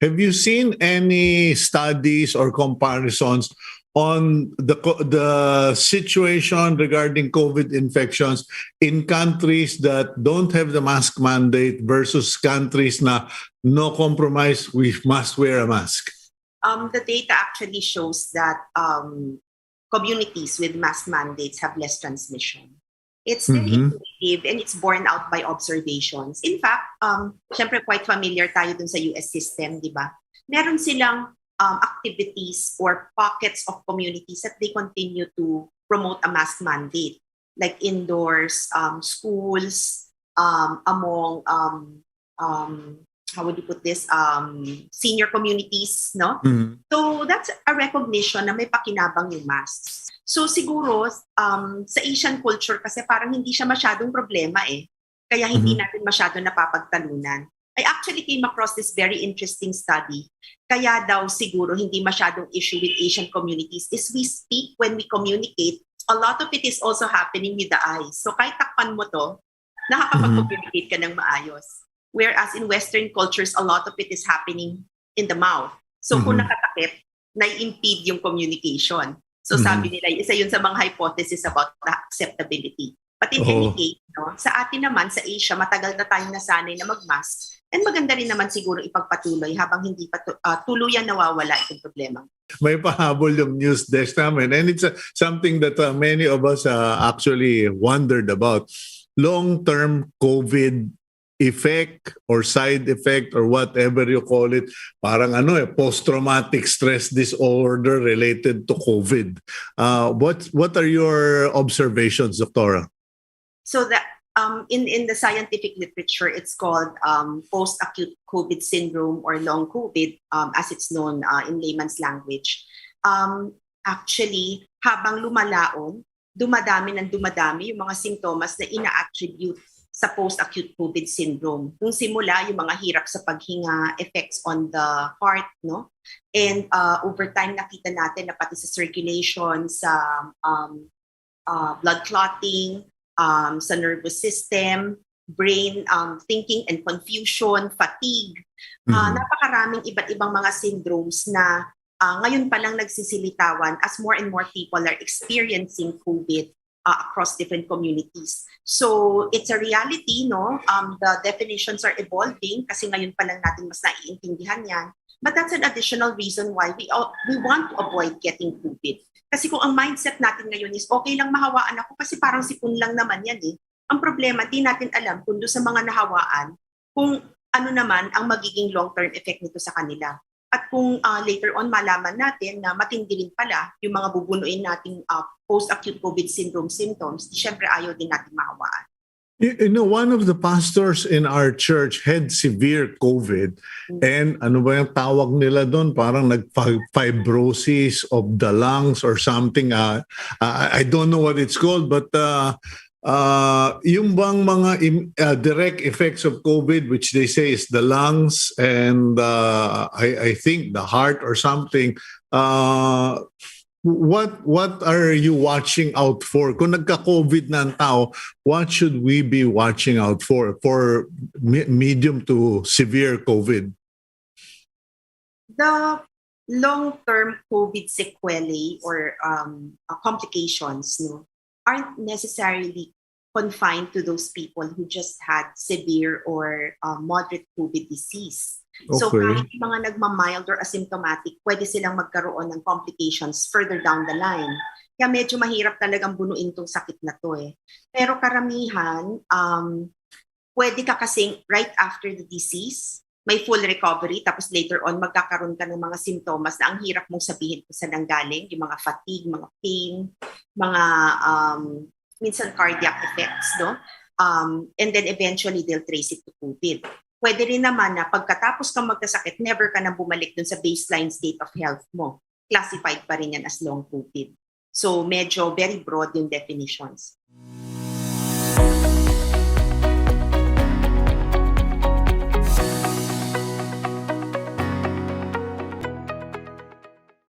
Have you seen any studies or comparisons on the situation regarding COVID infections in countries that don't have the mask mandate versus countries na no compromise, we must wear a mask? The data actually shows that communities with mask mandates have less transmission. It's very intuitive and it's borne out by observations. In fact, syempre quite familiar tayo dun sa US system, di ba? Meron silang activities or pockets of communities that they continue to promote a mask mandate, like indoors, schools, among how would you put this, senior communities, no? So that's a recognition na may pakinabang yung masks. So siguro sa Asian culture kasi parang hindi siya masyadong problema eh. Kaya hindi natin masyadong napapagtalunan. I actually came across this very interesting study. Kaya daw siguro hindi masyadong issue with Asian communities is we speak when we communicate. A lot of it is also happening with the eyes. So kahit takpan mo to, nakakapag-communicate ka ng maayos. Whereas in Western cultures, a lot of it is happening in the mouth. So kung nakatakip, nai-impede yung communication. So sabi nila, isa yun sa mga hypothesis about the acceptability. But in any case, no, sa atin naman, sa Asia, matagal na tayong nasanay na mag-mask. And maganda rin naman siguro ipagpatuloy habang hindi pa tuluyan nawawala itong problema. May pahabol yung news desk namin. And it's something that many of us actually wondered about. Long-term COVID effect or side effect or whatever you call it, parang post-traumatic stress disorder related to COVID. What are your observations, Doctora? So that in the scientific literature, it's called post-acute COVID syndrome or long COVID, as it's known in layman's language. Actually, habang lumalaon, dumadami yung mga simptomas na ina-attribute sa post-acute COVID syndrome. Kung simula, yung mga hirap sa paghinga, effects on the heart, no? And over time, nakita natin na pati sa circulation, sa blood clotting, sa nervous system, brain thinking and confusion, fatigue. Napakaraming iba't ibang mga syndromes na ngayon pa lang nagsisilitawan as more and more people are experiencing COVID across different communities. So it's a reality, no? The definitions are evolving kasi ngayon pa lang natin mas naiintindihan yan. But that's an additional reason why we want to avoid getting COVID. Kasi kung ang mindset natin ngayon is okay lang mahawaan ako kasi parang sipon lang naman yan eh. Ang problema, di natin alam kung doon sa mga nahawaan kung ano naman ang magiging long-term effect nito sa kanila. At kung later on malaman natin na matindi rin pala yung mga bubunuin nating post-acute COVID syndrome symptoms, syempre ayaw din natin mahawaan. You know, one of the pastors in our church had severe COVID and ano ba yung tawag nila doon? Parang nag-fibrosis of the lungs or something. I don't know what it's called, but yung bang mga direct effects of COVID, which they say is the lungs and I think the heart or something, what are you watching out for? Kung nagka-COVID na ang tao, what should we be watching out for medium to severe COVID? The long-term COVID sequelae or complications, no, aren't necessarily confined to those people who just had severe or moderate COVID disease. Okay. So kahit yung mga nagmamild or asymptomatic, pwede silang magkaroon ng complications further down the line. Kaya medyo mahirap talagang bunuin tong sakit na to eh. Pero karamihan, pwede ka kasing right after the disease, may full recovery, tapos later on magkakaroon ka ng mga simptomas na ang hirap mong sabihin kung saan nanggaling, yung mga fatigue, mga pain, mga minsan cardiac effects, no? And then eventually they'll trace it to COVID. Pwede rin naman na pagkatapos kang magkasakit, never ka na bumalik dun sa baseline state of health mo. Classified pa rin yan as long COVID. So medyo very broad yung definitions.